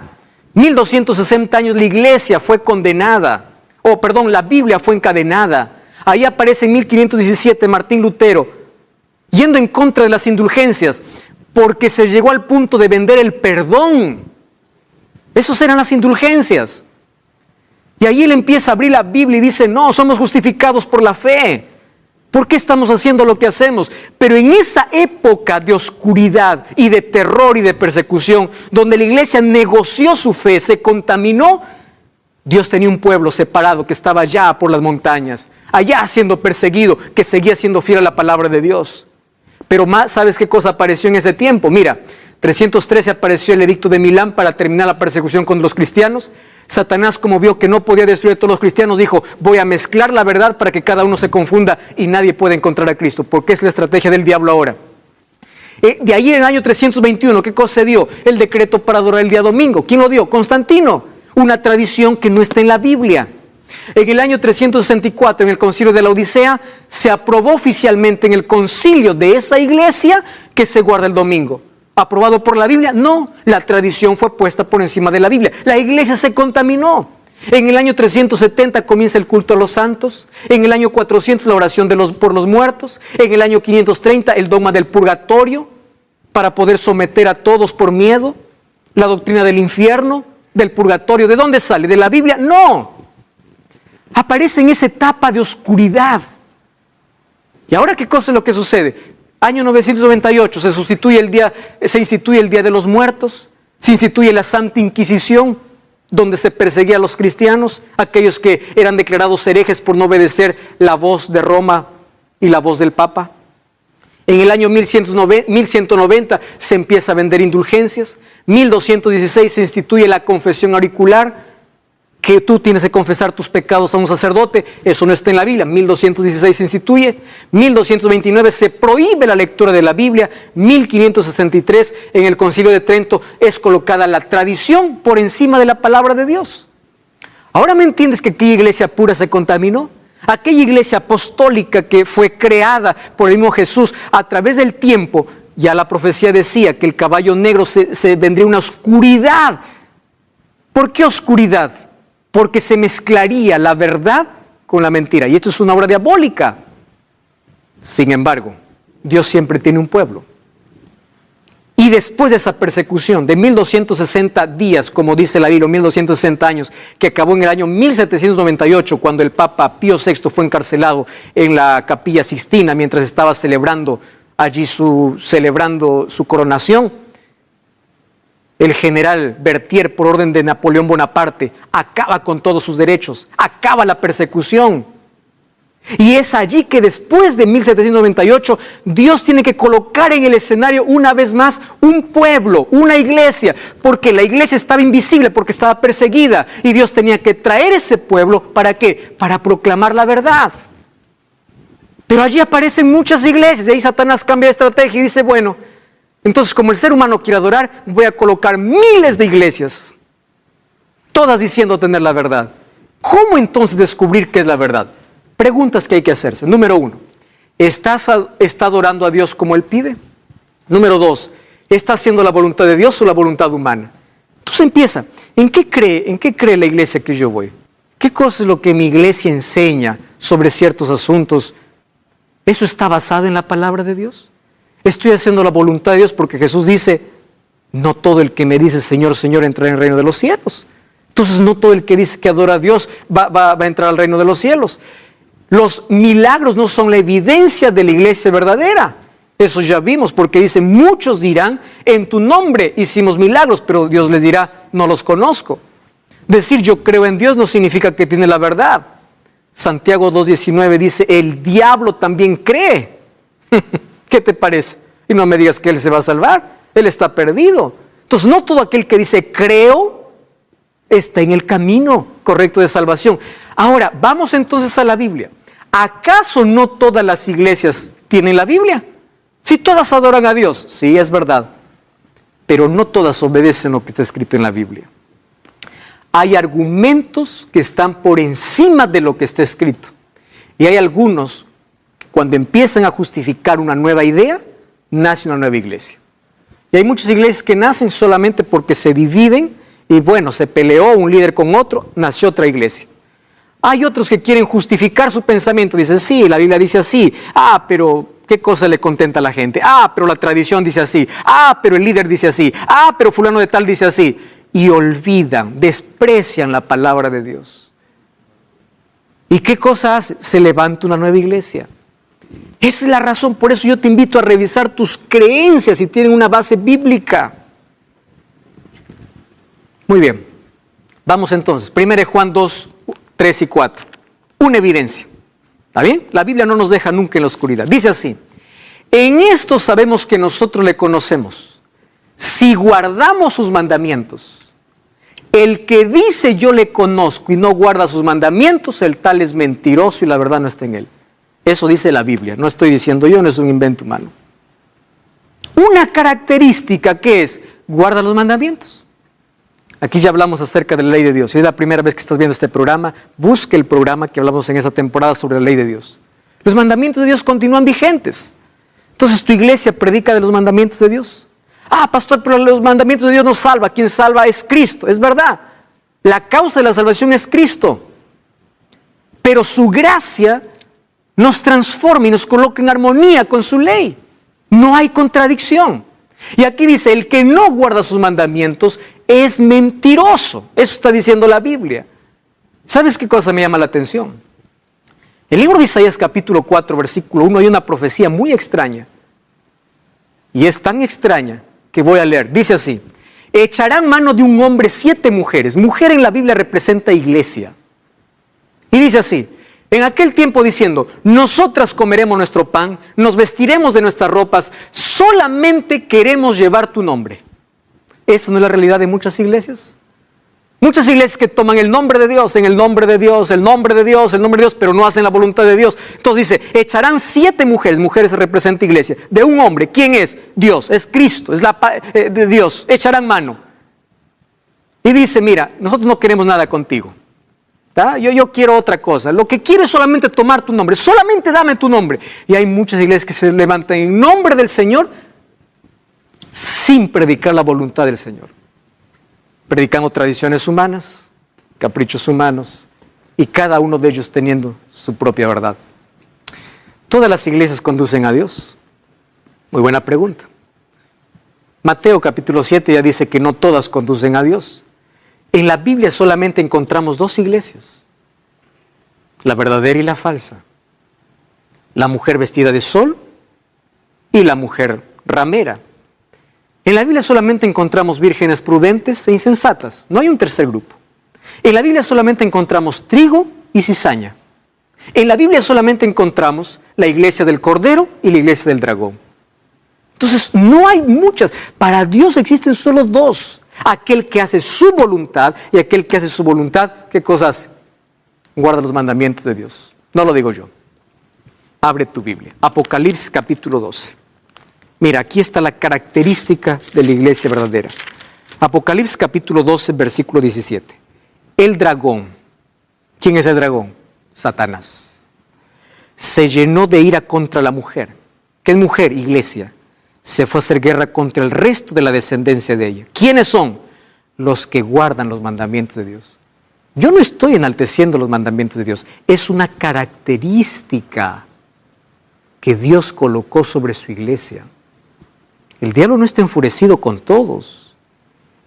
1260 años la iglesia fue condenada, la Biblia fue encadenada. Ahí aparece en 1517 Martín Lutero, yendo en contra de las indulgencias, porque se llegó al punto de vender el perdón. Esas eran las indulgencias. Y ahí él empieza a abrir la Biblia y dice, no, somos justificados por la fe. ¿Por qué estamos haciendo lo que hacemos? Pero en esa época de oscuridad y de terror y de persecución, donde la iglesia negoció su fe, se contaminó, Dios tenía un pueblo separado que estaba allá por las montañas, allá siendo perseguido, que seguía siendo fiel a la palabra de Dios. Pero más, ¿sabes qué cosa apareció en ese tiempo? Mira, 313 apareció el edicto de Milán para terminar la persecución contra los cristianos. Satanás, como vio que no podía destruir a todos los cristianos, dijo, voy a mezclar la verdad para que cada uno se confunda y nadie pueda encontrar a Cristo, porque es la estrategia del diablo ahora. De ahí en el año 321, ¿qué cosa se dio? El decreto para adorar el día domingo. ¿Quién lo dio? Constantino. Una tradición que no está en la Biblia. En el año 364, en el concilio de la Odisea, se aprobó oficialmente en el concilio de esa iglesia que se guarda el domingo. ¿Aprobado por la Biblia? No, la tradición fue puesta por encima de la Biblia. La iglesia se contaminó. En el año 370 comienza el culto a los santos. En el año 400 la oración por los muertos. En el año 530 el dogma del purgatorio para poder someter a todos por miedo. La doctrina del infierno, del purgatorio. ¿De dónde sale? ¿De la Biblia? No. Aparece en esa etapa de oscuridad. ¿Y ahora qué cosa es lo que sucede? Año 998 se instituye el Día de los Muertos, se instituye la Santa Inquisición, donde se perseguía a los cristianos, aquellos que eran declarados herejes por no obedecer la voz de Roma y la voz del Papa. En el año 1190 se empieza a vender indulgencias. 1216 se instituye la confesión auricular, que tú tienes que confesar tus pecados a un sacerdote. Eso no está en la Biblia. 1216 se instituye. 1229 se prohíbe la lectura de la Biblia. 1563 en el Concilio de Trento es colocada la tradición por encima de la palabra de Dios. ¿Ahora me entiendes que aquella iglesia pura se contaminó? Aquella iglesia apostólica que fue creada por el mismo Jesús a través del tiempo, ya la profecía decía que el caballo negro se vendría una oscuridad. ¿Por qué oscuridad? Porque se mezclaría la verdad con la mentira. Y esto es una obra diabólica. Sin embargo, Dios siempre tiene un pueblo. Y después de esa persecución de 1260 días, como dice la Biblia, 1260 años, que acabó en el año 1798, cuando el Papa Pío VI fue encarcelado en la Capilla Sixtina, mientras estaba celebrando su coronación, el general Berthier, por orden de Napoleón Bonaparte, acaba con todos sus derechos, acaba la persecución. Y es allí que después de 1798, Dios tiene que colocar en el escenario una vez más un pueblo, una iglesia, porque la iglesia estaba invisible, porque estaba perseguida, y Dios tenía que traer ese pueblo, ¿para qué? Para proclamar la verdad. Pero allí aparecen muchas iglesias y ahí Satanás cambia de estrategia y dice, bueno, entonces como el ser humano quiere adorar, voy a colocar miles de iglesias, todas diciendo tener la verdad. ¿Cómo entonces descubrir qué es la verdad? Preguntas que hay que hacerse. Número 1, ¿está adorando a Dios como Él pide? Número 2, ¿está haciendo la voluntad de Dios o la voluntad humana? Entonces empieza, ¿en qué cree la iglesia que yo voy? ¿Qué cosa es lo que mi iglesia enseña sobre ciertos asuntos? ¿Eso está basado en la palabra de Dios? ¿Estoy haciendo la voluntad de Dios? Porque Jesús dice, no todo el que me dice Señor, Señor entrará en el reino de los cielos. Entonces no todo el que dice que adora a Dios va a entrar al reino de los cielos. Los milagros no son la evidencia de la iglesia verdadera. Eso ya vimos, porque dice, muchos dirán, en tu nombre hicimos milagros, pero Dios les dirá, no los conozco. Decir yo creo en Dios no significa que tiene la verdad. Santiago 2:19 dice, el diablo también cree. ¿Qué te parece? Y no me digas que él se va a salvar, él está perdido. Entonces no todo aquel que dice creo está en el camino correcto de salvación. Ahora, vamos entonces a la Biblia. ¿Acaso no todas las iglesias tienen la Biblia? Si todas adoran a Dios, sí, es verdad, pero no todas obedecen lo que está escrito en la Biblia. Hay argumentos que están por encima de lo que está escrito. Y hay algunos que cuando empiezan a justificar una nueva idea, nace una nueva iglesia. Y hay muchas iglesias que nacen solamente porque se dividen y bueno, se peleó un líder con otro, nació otra iglesia. Hay otros que quieren justificar su pensamiento, dicen, sí, la Biblia dice así, pero ¿qué cosa le contenta a la gente? Pero la tradición dice así, pero el líder dice así, pero fulano de tal dice así. Y olvidan, desprecian la palabra de Dios. ¿Y qué cosa hace? Se levanta una nueva iglesia. Esa es la razón, por eso yo te invito a revisar tus creencias si tienen una base bíblica. Muy bien, vamos entonces, 1 Juan 2, 3 y 4. Una evidencia, ¿está bien? La Biblia no nos deja nunca en la oscuridad. Dice así, en esto sabemos que nosotros le conocemos, si guardamos sus mandamientos. El que dice yo le conozco y no guarda sus mandamientos, el tal es mentiroso y la verdad no está en él. Eso dice la Biblia, no estoy diciendo yo, no es un invento humano. Una característica que es, guarda los mandamientos. Aquí ya hablamos acerca de la ley de Dios. Si es la primera vez que estás viendo este programa, busque el programa que hablamos en esa temporada sobre la ley de Dios. Los mandamientos de Dios continúan vigentes. Entonces, ¿tu iglesia predica de los mandamientos de Dios? Pastor, pero los mandamientos de Dios no salva. Quien salva es Cristo. Es verdad. La causa de la salvación es Cristo. Pero su gracia nos transforma y nos coloca en armonía con su ley. No hay contradicción. Y aquí dice, el que no guarda sus mandamientos es mentiroso. Eso está diciendo la Biblia. ¿Sabes qué cosa me llama la atención? En el libro de Isaías capítulo 4, versículo 1, hay una profecía muy extraña. Y es tan extraña que voy a leer. Dice así, echarán mano de un hombre 7 mujeres. Mujer en la Biblia representa iglesia. Y dice así, en aquel tiempo diciendo, nosotras comeremos nuestro pan, nos vestiremos de nuestras ropas, solamente queremos llevar tu nombre. ¿Eso no es la realidad de muchas iglesias? Muchas iglesias que toman el nombre de Dios, en el nombre de Dios, el nombre de Dios, el nombre de Dios, pero no hacen la voluntad de Dios. Entonces dice, echarán 7 mujeres, mujeres representa iglesia, de un hombre. ¿Quién es? Dios, es Cristo, es de Dios. Echarán mano. Y dice, mira, nosotros no queremos nada contigo. Yo quiero otra cosa. Lo que quiero es solamente tomar tu nombre. Solamente dame tu nombre. Y hay muchas iglesias que se levantan en nombre del Señor sin predicar la voluntad del Señor. Predicando tradiciones humanas, caprichos humanos, y cada uno de ellos teniendo su propia verdad. ¿Todas las iglesias conducen a Dios? Muy buena pregunta. Mateo capítulo 7 ya dice que no todas conducen a Dios. En la Biblia solamente encontramos 2 iglesias, la verdadera y la falsa. La mujer vestida de sol y la mujer ramera. En la Biblia solamente encontramos vírgenes prudentes e insensatas. No hay un tercer grupo. En la Biblia solamente encontramos trigo y cizaña. En la Biblia solamente encontramos la iglesia del Cordero y la iglesia del Dragón. Entonces, no hay muchas. Para Dios existen solo 2. Aquel que hace su voluntad y aquel que hace su voluntad, ¿qué cosa hace? Guarda los mandamientos de Dios. No lo digo yo. Abre tu Biblia. Apocalipsis capítulo 12. Mira, aquí está la característica de la iglesia verdadera. Apocalipsis capítulo 12, versículo 17. El dragón. ¿Quién es el dragón? Satanás. Se llenó de ira contra la mujer. ¿Qué es mujer? Iglesia. Se fue a hacer guerra contra el resto de la descendencia de ella. ¿Quiénes son? Los que guardan los mandamientos de Dios. Yo no estoy enalteciendo los mandamientos de Dios. Es una característica que Dios colocó sobre su iglesia. El diablo no está enfurecido con todos.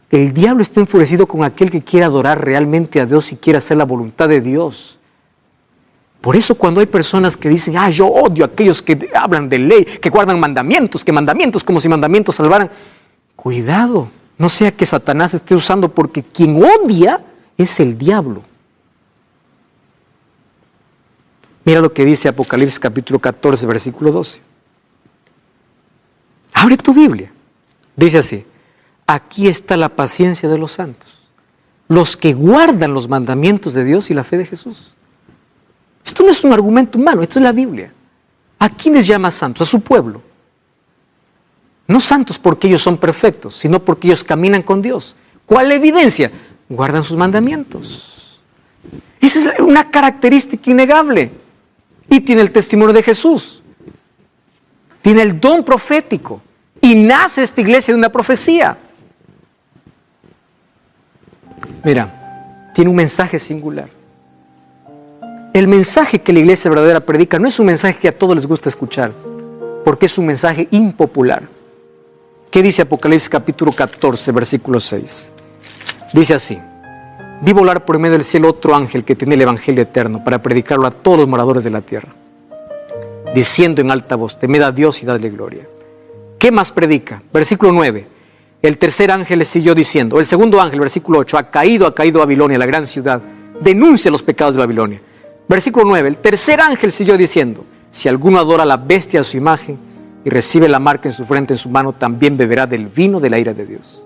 El diablo está enfurecido con aquel que quiere adorar realmente a Dios y quiere hacer la voluntad de Dios. Por eso cuando hay personas que dicen, yo odio a aquellos que hablan de ley, que guardan mandamientos, que mandamientos como si mandamientos salvaran. Cuidado, no sea que Satanás esté usando, porque quien odia es el diablo. Mira lo que dice Apocalipsis capítulo 14, versículo 12. Abre tu Biblia. Dice así: aquí está la paciencia de los santos, los que guardan los mandamientos de Dios y la fe de Jesús. Esto no es un argumento humano, esto es la Biblia. ¿A quiénes llama santos? A su pueblo. No santos porque ellos son perfectos, sino porque ellos caminan con Dios. ¿Cuál es la evidencia? Guardan sus mandamientos. Esa es una característica innegable. Y tiene el testimonio de Jesús. Tiene el don profético. Y nace esta iglesia de una profecía. Mira, tiene un mensaje singular. El mensaje que la iglesia verdadera predica no es un mensaje que a todos les gusta escuchar, porque es un mensaje impopular. ¿Qué dice Apocalipsis capítulo 14, versículo 6? Dice así: vi volar por medio del cielo otro ángel que tiene el evangelio eterno para predicarlo a todos los moradores de la tierra, diciendo en alta voz: temed a Dios y dadle gloria. ¿Qué más predica? Versículo 9. El tercer ángel le siguió diciendo, el segundo ángel, versículo 8, ha caído Babilonia, la gran ciudad, denuncia los pecados de Babilonia. Versículo 9, el tercer ángel siguió diciendo: si alguno adora a la bestia a su imagen y recibe la marca en su frente, en su mano, también beberá del vino de la ira de Dios.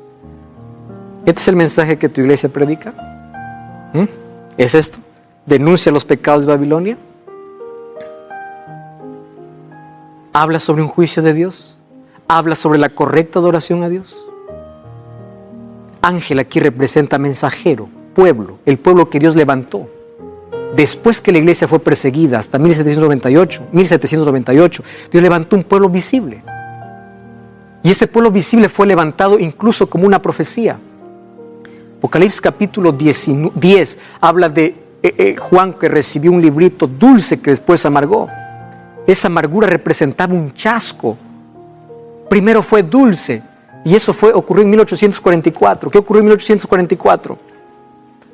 ¿Este es el mensaje que tu iglesia predica? ¿Es esto? ¿Denuncia los pecados de Babilonia? ¿Habla sobre un juicio de Dios? ¿Habla sobre la correcta adoración a Dios? Ángel aquí representa mensajero, pueblo, el pueblo que Dios levantó. Después que la iglesia fue perseguida hasta 1798, Dios levantó un pueblo visible. Y ese pueblo visible fue levantado incluso como una profecía. Apocalipsis capítulo 10 habla de Juan, que recibió un librito dulce que después amargó. Esa amargura representaba un chasco. Primero fue dulce, y eso ocurrió en 1844. ¿Qué ocurrió en 1844?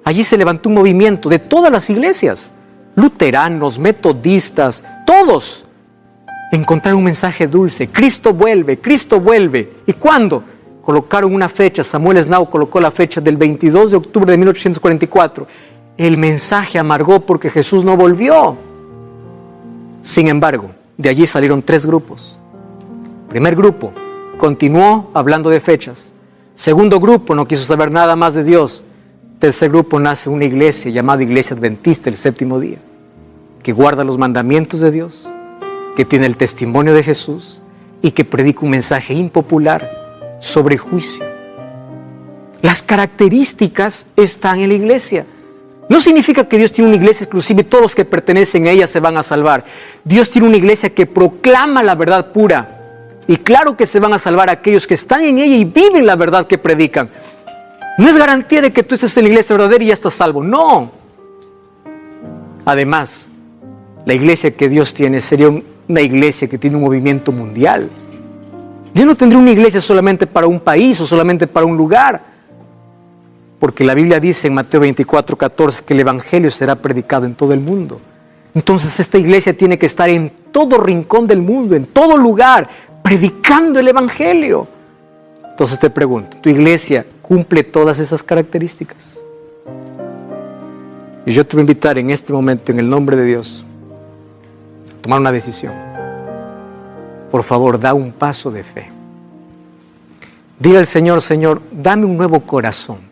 Allí se levantó un movimiento de todas las iglesias, luteranos, metodistas, todos encontraron un mensaje dulce: Cristo vuelve, Cristo vuelve. ¿Y cuándo? Colocaron una fecha. Samuel Snow colocó la fecha del 22 de octubre de 1844. El mensaje amargó porque Jesús no volvió. Sin embargo, de allí salieron 3 grupos. Primer grupo continuó hablando de fechas. Segundo grupo no quiso saber nada más de Dios. Tercer grupo nace una iglesia llamada Iglesia Adventista del Séptimo Día, que guarda los mandamientos de Dios, que tiene el testimonio de Jesús y que predica un mensaje impopular sobre el juicio. Las características están en la iglesia. No significa que Dios tiene una iglesia exclusiva y todos los que pertenecen a ella se van a salvar. Dios tiene una iglesia que proclama la verdad pura. Y claro que se van a salvar aquellos que están en ella y viven la verdad que predican. No es garantía de que tú estés en la iglesia verdadera y ya estás salvo. No. Además, la iglesia que Dios tiene sería una iglesia que tiene un movimiento mundial. Dios no tendría una iglesia solamente para un país o solamente para un lugar. Porque la Biblia dice en Mateo 24:14 que el evangelio será predicado en todo el mundo. Entonces esta iglesia tiene que estar en todo rincón del mundo, en todo lugar, predicando el evangelio. Entonces te pregunto, ¿tu iglesia cumple todas esas características? Y yo te voy a invitar en este momento, en el nombre de Dios, a tomar una decisión. Por favor, da un paso de fe. Dile al Señor: Señor, dame un nuevo corazón.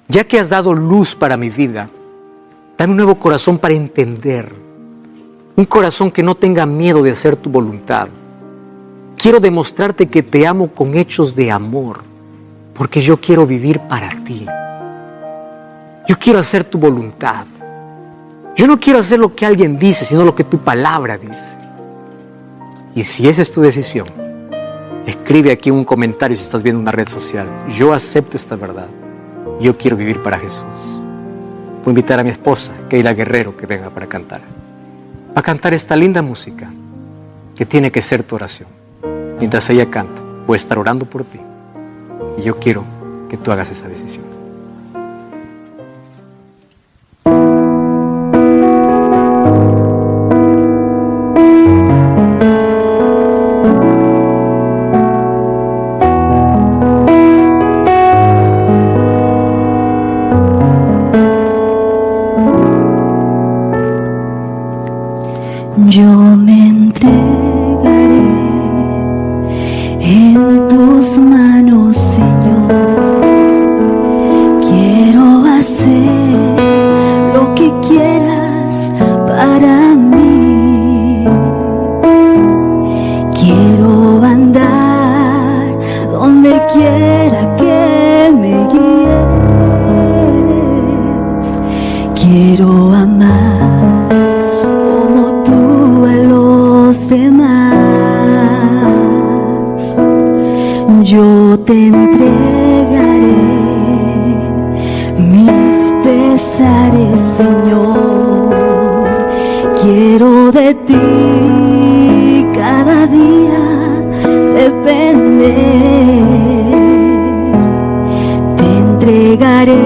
Ya que has dado luz para mi vida, dame un nuevo corazón para entender Un corazón que no tenga miedo de hacer tu voluntad. Quiero demostrarte que te amo con hechos de amor, porque yo quiero vivir para ti. Yo quiero hacer tu voluntad. Yo no quiero hacer lo que alguien dice, sino lo que tu palabra dice. Y si esa es tu decisión, escribe aquí un comentario si estás viendo una red social. Yo acepto esta verdad. Yo quiero vivir para Jesús. Voy a invitar a mi esposa, Keila Guerrero, que venga para cantar. Va a cantar esta linda música que tiene que ser tu oración. Mientras ella canta, voy a estar orando por ti. Y yo quiero que tú hagas esa decisión. Yo me entregaré en tus manos, Señor. Quiero hacer lo que quieras para mí. Quiero andar donde quiera que me guíes. Quiero amar demás. Yo te entregaré mis pesares, Señor. Quiero de ti cada día depender. Te entregaré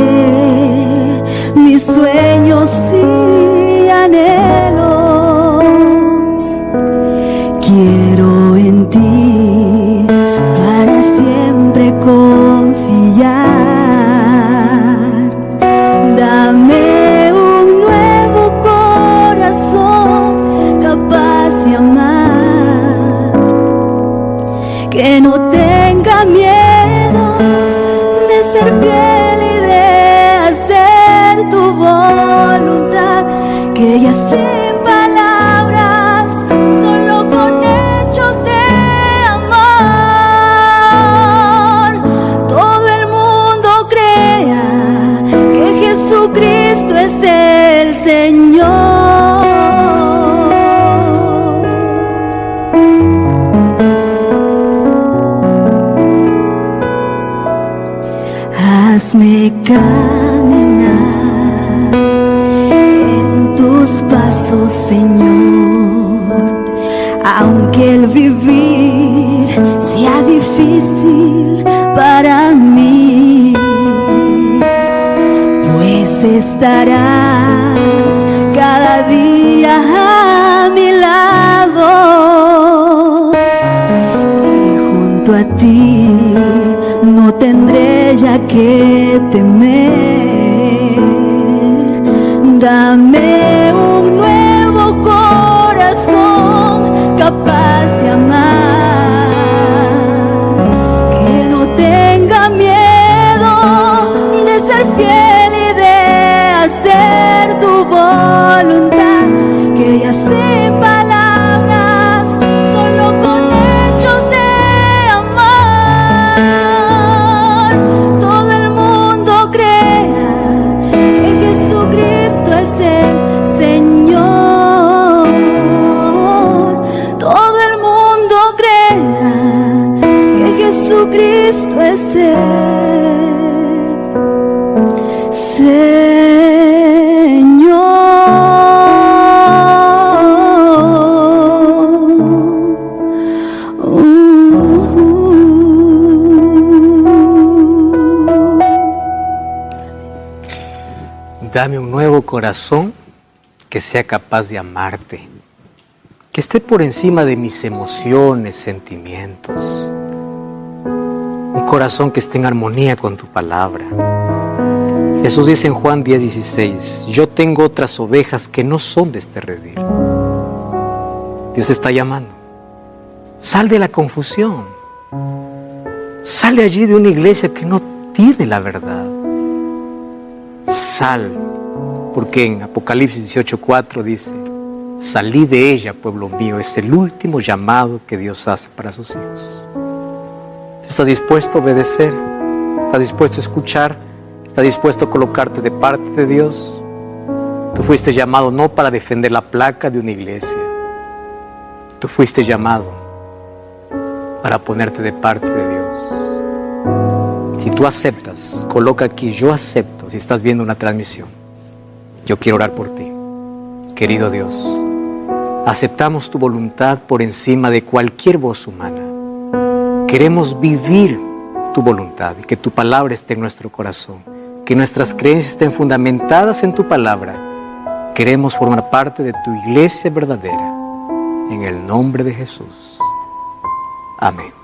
mis sueños y anhelos. Quiero en ti para siempre confiar. Dame un nuevo corazón capaz de amar, que no tenga miedo de ser fiel y de hacer tu voluntad, que ella sin palabras, solo con hechos de amor, todo el mundo crea que Jesucristo es el Señor. Hazme caminar en tus pasos, Señor, aunque el vivir sea difícil para mí, pues estarás cada día a mi lado, y junto a ti no tendré ya que temer. Dame un nuevo corazón capaz de amar, que no tenga miedo de ser fiel y de hacer tu voluntad, que ella sin palabras, solo con hechos de amor, todo el mundo crea que Jesucristo es el Señor. Todo el mundo crea que Jesucristo es el Dame un nuevo corazón que sea capaz de amarte, que esté por encima de mis emociones, sentimientos. Un corazón que esté en armonía con tu palabra. Jesús dice en Juan 10:16, yo tengo otras ovejas que no son de este redil. Dios está llamando. Sal de la confusión. Sale allí de una iglesia que no tiene la verdad. Sal, porque en Apocalipsis 18:4 dice, Salí de ella, pueblo mío. Es el último llamado que Dios hace para sus hijos. ¿Tú estás dispuesto a obedecer? ¿Estás dispuesto a escuchar? ¿Estás dispuesto a colocarte de parte de Dios? Tú fuiste llamado no para defender la placa de una iglesia. Tú fuiste llamado para ponerte de parte de Dios. Si tú aceptas, coloca aquí, yo acepto, si estás viendo una transmisión. Yo quiero orar por ti. Querido Dios, aceptamos tu voluntad por encima de cualquier voz humana. Queremos vivir tu voluntad y que tu palabra esté en nuestro corazón, que nuestras creencias estén fundamentadas en tu palabra. Queremos formar parte de tu iglesia verdadera, en el nombre de Jesús. Amén.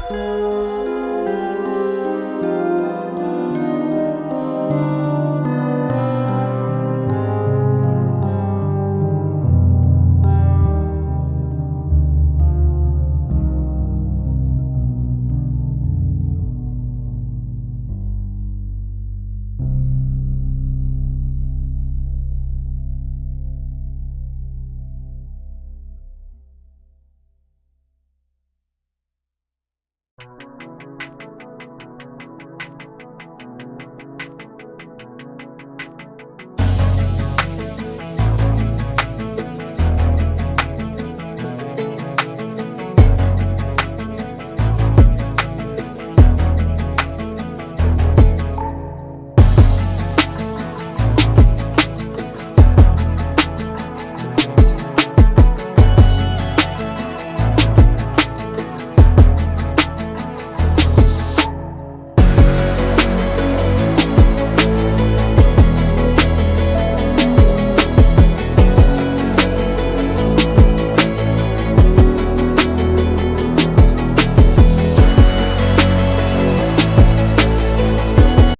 Música